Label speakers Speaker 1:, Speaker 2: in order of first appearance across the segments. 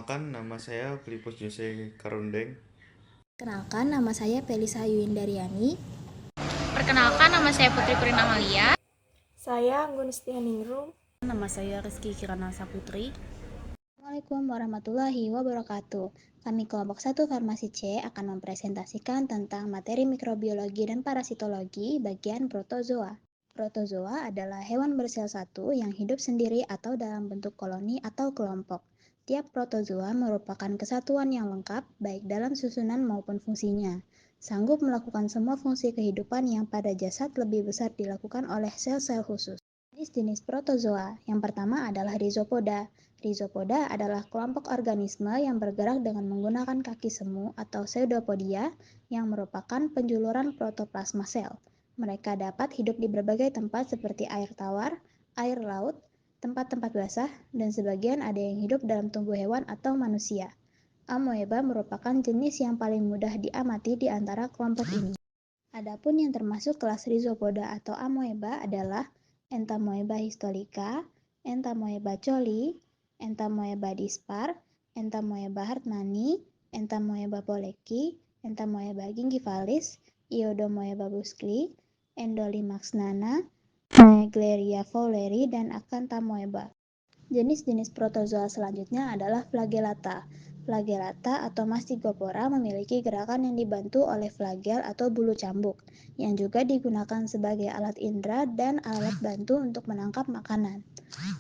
Speaker 1: Perkenalkan, nama saya Filipus Jose Karundeng.
Speaker 2: Kenalkan, nama saya Pelisa Yuindaryani.
Speaker 3: Perkenalkan, nama saya Putri Purin Amalia.
Speaker 4: Saya Anggun Setianingrum.
Speaker 5: Nama saya Rizky Kirana Saputri.
Speaker 2: Assalamualaikum warahmatullahi wabarakatuh. Kami kelompok 1 Farmasi C akan mempresentasikan tentang materi mikrobiologi dan parasitologi bagian protozoa. Protozoa adalah hewan bersel satu yang hidup sendiri atau dalam bentuk koloni atau kelompok. Tiap protozoa merupakan kesatuan yang lengkap baik dalam susunan maupun fungsinya. Sanggup melakukan semua fungsi kehidupan yang pada jasad lebih besar dilakukan oleh sel-sel khusus. Jenis-jenis protozoa yang pertama adalah Rhizopoda. Rhizopoda adalah kelompok organisme yang bergerak dengan menggunakan kaki semu atau pseudopodia yang merupakan penjuluran protoplasma sel. Mereka dapat hidup di berbagai tempat seperti air tawar, air laut, tempat-tempat basah, dan sebagian ada yang hidup dalam tubuh hewan atau manusia. Amoeba merupakan jenis yang paling mudah diamati di antara kelompok ini. Adapun yang termasuk kelas Rhizopoda atau amoeba adalah Entamoeba histolica, Entamoeba coli, Entamoeba dispar, Entamoeba hartmanni, Entamoeba polecki, Entamoeba gingivalis, Iodomoeba buscli, Endolimax nana, Naegleria fowleri, dan Acanthamoeba. Jenis-jenis protozoa selanjutnya adalah flagellata. Flagellata atau Mastigopora memiliki gerakan yang dibantu oleh flagel atau bulu cambuk, yang juga digunakan sebagai alat indera dan alat bantu untuk menangkap makanan.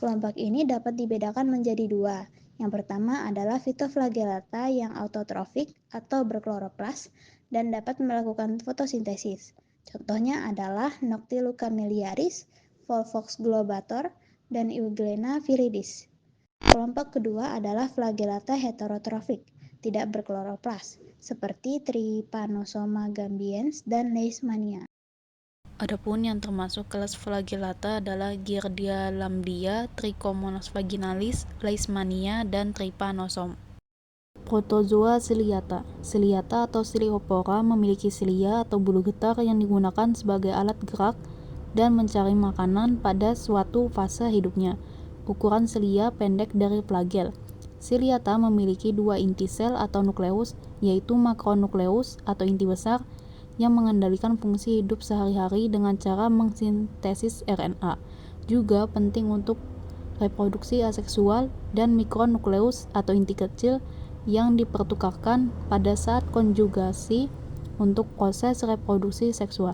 Speaker 2: Kelompok ini dapat dibedakan menjadi dua. Yang pertama adalah Phytoflagellata yang autotrofik atau berkloroplas dan dapat melakukan fotosintesis. Contohnya adalah Noctiluca miliaris, Volvox globator, dan Euglena viridis. Kelompok kedua adalah Flagellata heterotrofik, tidak berkloroplas, seperti Trypanosoma gambiens dan Leishmania.
Speaker 5: Adapun yang termasuk kelas flagellata adalah Giardia lambdia, Trichomonas vaginalis, Leishmania, dan Trypanosoma. Protozoa ciliata. Ciliata atau Ciliopora memiliki cilia atau bulu getar yang digunakan sebagai alat gerak dan mencari makanan pada suatu fase hidupnya. Ukuran cilia pendek dari flagel. Ciliata memiliki dua inti sel atau nukleus, yaitu makronukleus atau inti besar yang mengendalikan fungsi hidup sehari-hari dengan cara mengsintesis RNA. Juga penting untuk reproduksi aseksual, dan mikronukleus atau inti kecil yang dipertukarkan pada saat konjugasi untuk proses reproduksi seksual.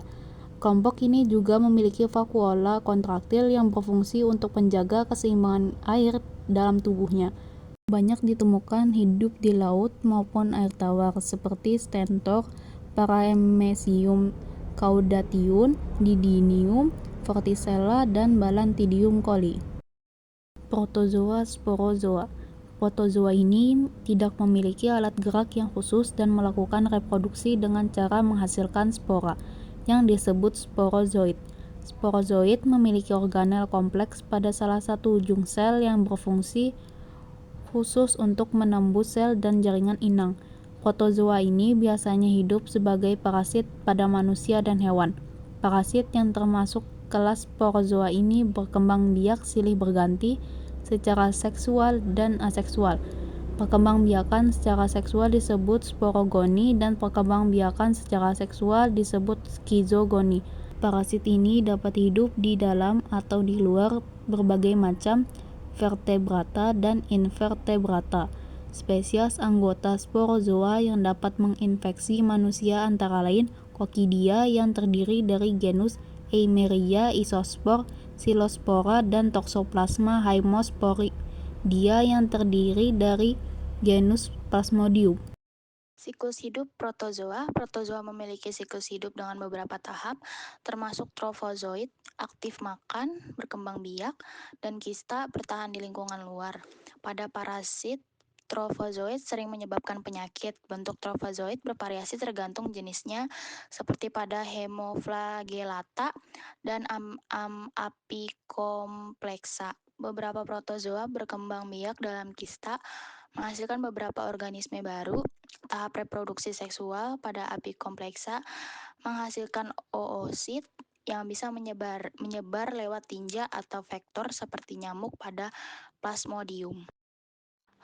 Speaker 5: Kelompok ini juga memiliki vakuola kontraktil yang berfungsi untuk menjaga keseimbangan air dalam tubuhnya. Banyak ditemukan hidup di laut maupun air tawar seperti stentor, Paramecium caudatium, Didinium, Vorticella, dan Balantidium coli. Protozoa sporozoa. Protozoa ini tidak memiliki alat gerak yang khusus dan melakukan reproduksi dengan cara menghasilkan spora, yang disebut sporozoid. Sporozoid memiliki organel kompleks pada salah satu ujung sel yang berfungsi khusus untuk menembus sel dan jaringan inang. Protozoa ini biasanya hidup sebagai parasit pada manusia dan hewan. Parasit yang termasuk kelas sporozoa ini berkembang biak silih berganti secara seksual dan aseksual. Perkembangbiakan secara seksual disebut sporogoni dan perkembangbiakan secara seksual disebut skizogoni. Parasit ini dapat hidup di dalam atau di luar berbagai macam vertebrata dan invertebrata. Spesies anggota sporozoa yang dapat menginfeksi manusia antara lain Coccidia yang terdiri dari genus Eimeria, Isospor, Xylospora, dan Toxoplasma haemosporidia yang terdiri dari genus Plasmodium.
Speaker 3: Siklus hidup protozoa. Protozoa memiliki siklus hidup dengan beberapa tahap, termasuk trofozoid, aktif makan, berkembang biak, dan kista bertahan di lingkungan luar. Pada parasit, trofozoid sering menyebabkan penyakit. Bentuk trofozoid bervariasi tergantung jenisnya, seperti pada Hemoflagellata dan Apicomplexa. Beberapa protozoa berkembang biak dalam kista, menghasilkan beberapa organisme baru. Tahap reproduksi seksual pada Apicomplexa menghasilkan oosit yang bisa menyebar lewat tinja atau vektor seperti nyamuk pada Plasmodium.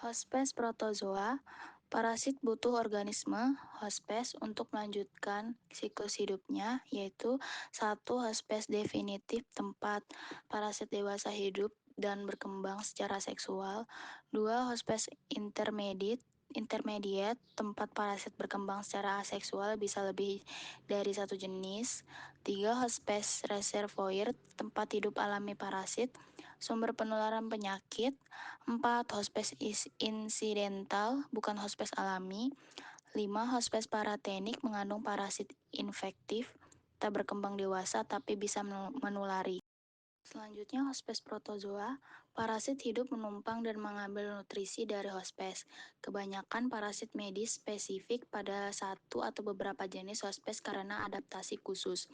Speaker 3: Hospes protozoa. Parasit butuh organisme hospes untuk melanjutkan siklus hidupnya, yaitu 1. Hospes definitif tempat parasit dewasa hidup dan berkembang secara seksual. 2. Hospes intermediate tempat parasit berkembang secara aseksual, bisa lebih dari satu jenis. 3. Hospes reservoir tempat hidup alami parasit, sumber penularan penyakit. 4. Hospes insidental, bukan hospes alami. 5. Hospes paratenik, mengandung parasit infektif, tak berkembang dewasa tapi bisa menulari. Selanjutnya, hospes protozoa. Parasit hidup menumpang dan mengambil nutrisi dari hospes. Kebanyakan parasit medis spesifik pada satu atau beberapa jenis hospes karena adaptasi khusus.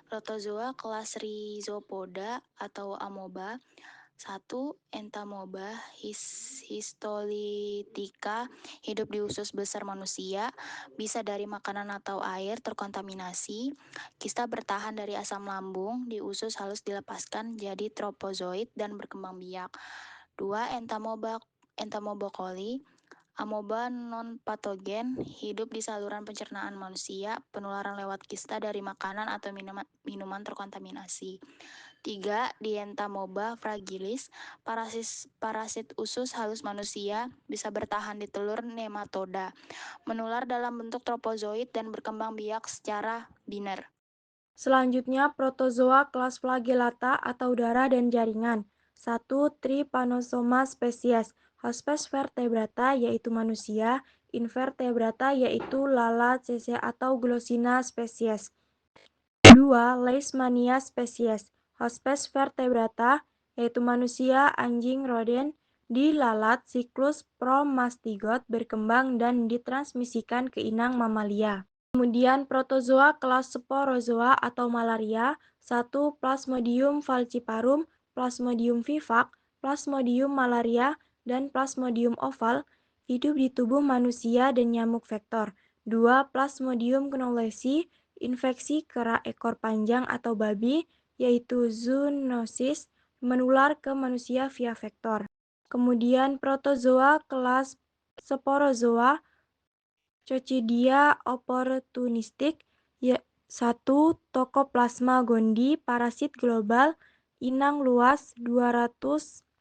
Speaker 3: Protozoa kelas Rhizopoda atau amoeba. 1. Entamoeba histolytica, hidup di usus besar manusia, bisa dari makanan atau air terkontaminasi. Kista bertahan dari asam lambung, di usus halus dilepaskan jadi tropozoid dan berkembang biak. 2. Entamoeba coli, amoeba non-patogen, hidup di saluran pencernaan manusia, penularan lewat kista dari makanan atau minuman terkontaminasi. 3. Dientamoeba fragilis, parasit usus halus manusia, bisa bertahan di telur nematoda, menular dalam bentuk tropozoid dan berkembang biak secara biner.
Speaker 4: Selanjutnya, protozoa kelas Flagellata atau darah dan jaringan. 1. Trypanosoma spesies. Hospes vertebrata yaitu manusia, invertebrata yaitu lalat, cece atau Glossina spesies. 2. Leishmania spesies. Hospes vertebrata yaitu manusia, anjing, rodent, di lalat siklus promastigot berkembang dan ditransmisikan ke inang mamalia. Kemudian protozoa kelas sporozoa atau malaria. 1. Plasmodium falciparum, Plasmodium vivax, Plasmodium malaria, dan Plasmodium oval, hidup di tubuh manusia dan nyamuk vektor. 2. Plasmodium knowlesi, infeksi kera ekor panjang atau babi, yaitu zoonosis, menular ke manusia via vektor. Kemudian protozoa kelas sporozoa, Coccidia opportunistic, 1. Toxoplasma gondii, parasit global, inang luas 200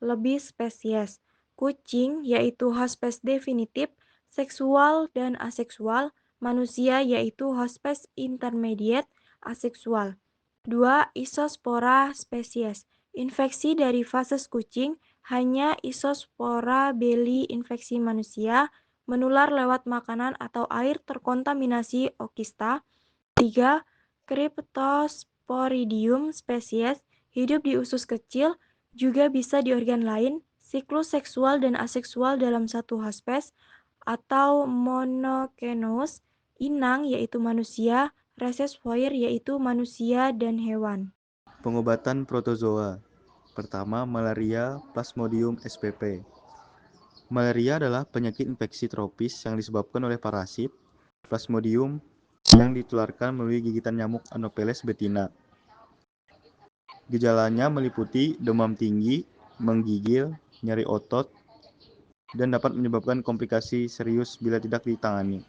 Speaker 4: lebih spesies. Kucing, yaitu hospes definitif, seksual dan aseksual, manusia yaitu hospes intermediate, aseksual. 2. Isospora spesies, infeksi dari fases kucing, hanya Isospora belli infeksi manusia, menular lewat makanan atau air terkontaminasi okista. 3. Cryptosporidium spesies, hidup di usus kecil, juga bisa di organ lain, siklus seksual dan aseksual dalam satu hospes, atau monokenous, inang yaitu manusia, reservoir yaitu manusia dan hewan.
Speaker 1: Pengobatan protozoa. Pertama, malaria Plasmodium spp. Malaria adalah penyakit infeksi tropis yang disebabkan oleh parasit Plasmodium yang ditularkan melalui gigitan nyamuk Anopheles betina. Gejalanya meliputi demam tinggi, menggigil, nyeri otot, dan dapat menyebabkan komplikasi serius bila tidak ditangani.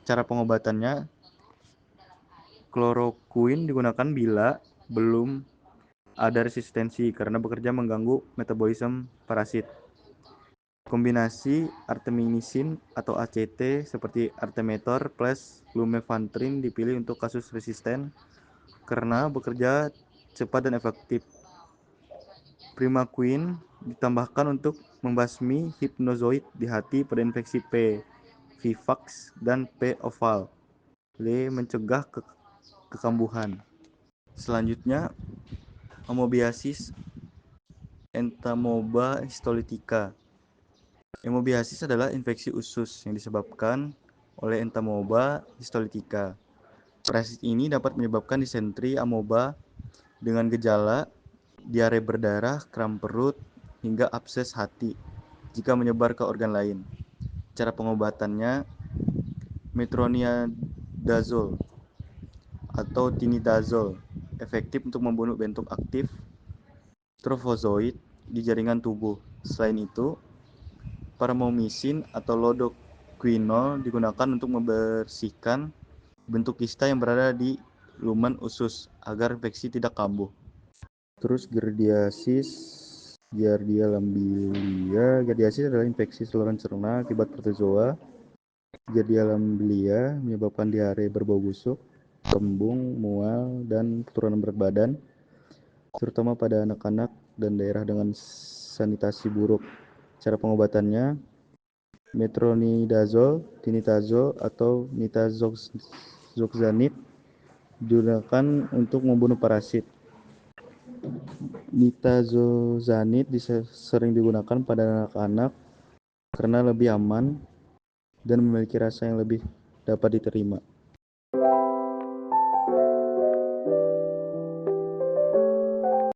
Speaker 1: Cara pengobatannya, klorokuin digunakan bila belum ada resistensi karena bekerja mengganggu metabolisme parasit. Kombinasi artemisinin atau ACT seperti artemether plus lumefantrine dipilih untuk kasus resisten karena bekerja cepat dan efektif. Primaquine ditambahkan untuk membasmi hipnozoid di hati pada infeksi P. vivax dan P. oval. Mencegah kekambuhan. Selanjutnya, Amoebiasis Entamoeba histolytica. Amoebiasis adalah infeksi usus yang disebabkan oleh Entamoeba histolytica. Parasit ini dapat menyebabkan disentri amoeba dengan gejala diare berdarah, kram perut, hingga abses hati jika menyebar ke organ lain. Cara pengobatannya, metronidazole atau tinidazole efektif untuk membunuh bentuk aktif trofozoid di jaringan tubuh. Selain itu, Paramomisin atau lodoquinol digunakan untuk membersihkan bentuk kista yang berada di lumen usus agar infeksi tidak kambuh. Terus Giardia lambelia. Giardiasis adalah infeksi saluran cerna akibat protozoa. Giardia lambelia menyebabkan diare berbau busuk, kembung, mual, dan penurunan berat badan, terutama pada anak-anak dan daerah dengan sanitasi buruk. Cara pengobatannya metronidazol, tinidazol, atau nitazoxanid digunakan untuk membunuh parasit. Nitazoxanid sering digunakan pada anak-anak karena lebih aman dan memiliki rasa yang lebih dapat diterima.